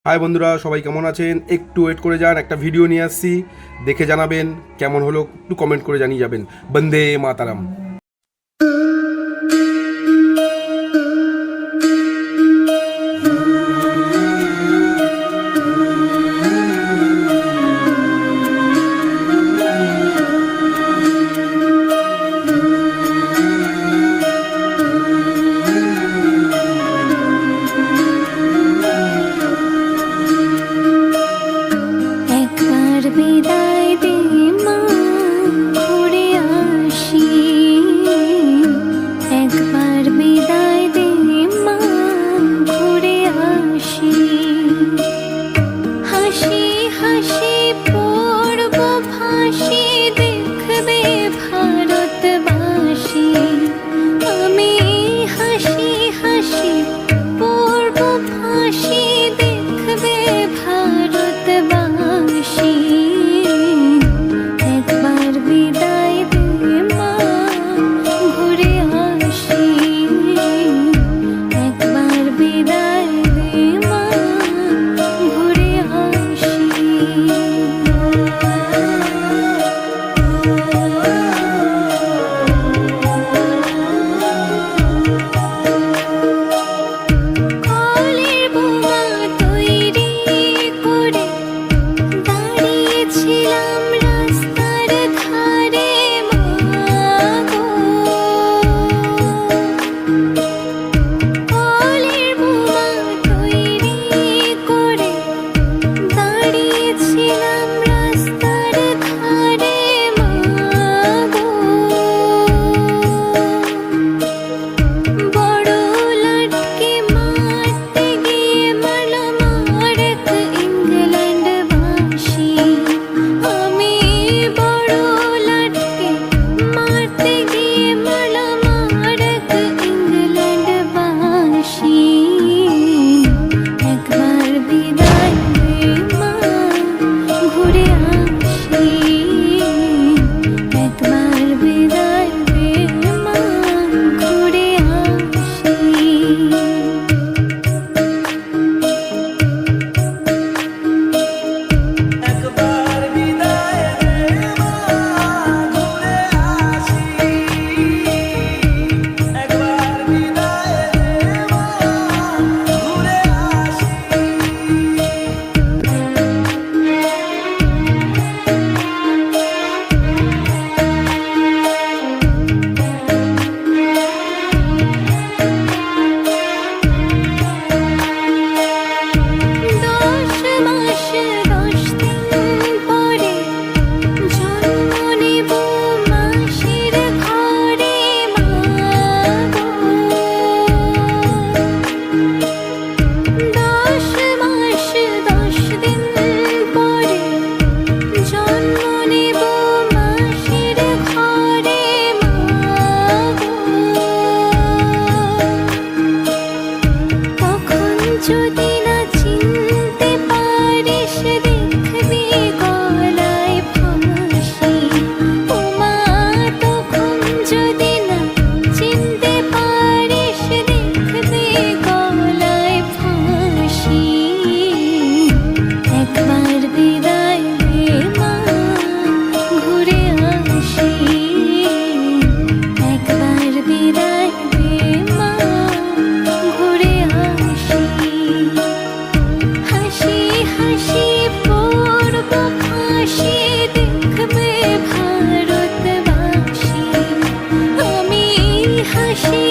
High বন্ধুরা, সবাই কেমন আছেন? একটু ওয়েট করে যান, একটা ভিডিও নিয়ে আসছি, দেখে জানাবেন কেমন হলো, একটু কমেন্ট করে জানিয়ে যাবেন। বন্দে মাতারাম। বিদায় দে মা, ঘুরে আসি। একবার বিদায় দে মা, ঘুরে আসি। হাসি হাসি পড়ব ফাঁসি, দেখবে ভারতবাসী। আমি হাসি হাসি পড়ব ফাঁসি, দেখবে ভারতবাসী। একবার বিদায় দে মা, ঘুরে আসি। একবার বিদায় দে মা, ঘুরে আসি। কলের বোমা তৈরি করে দাঁড়িয়েছিলাম রাস্তার ধারে মা গো। কলের বোমা তৈরি করে দাঁড়িয়েছিলাম রাস্তার ধারে মা গো। বড় লাটকে মারতে গিয়ে মারলাম আরেক ইংল্যান্ডবাসী। আমি বড় লাটকে মারতে গিয়ে মারলাম আরেক ইংল্যান্ডবাসী। একবার বিদায় দে মা, ঘুরে আসি। একবার বিদায় দে মা, ঘুরে আসি। একবার বিদায় দে মা, ঘুরে আসি। একবার বিদায় দে মা, ঘুরে আসি। দশ মাস 10 দিন পরে জন্ম নেব মাসির ঘরে মা গো। 10 মাস 10 দিন পরে জন্ম নেব মাসির ঘরে মা গো। তখন যদি না চিনতে পারিস, দেখবি গলায় ফাঁসি। ও মা, তখন যদি না চিনতে পারিস, দেখবি গলায় ফাঁসি। একবার বিদায় দে মা, ঘুরে আসি। একবার বিদায় দে মা, ঘুরে আসি। হাসি হাসি পড়ব ফাঁসি, দেখবে ভারতবাসী। আমি হাসি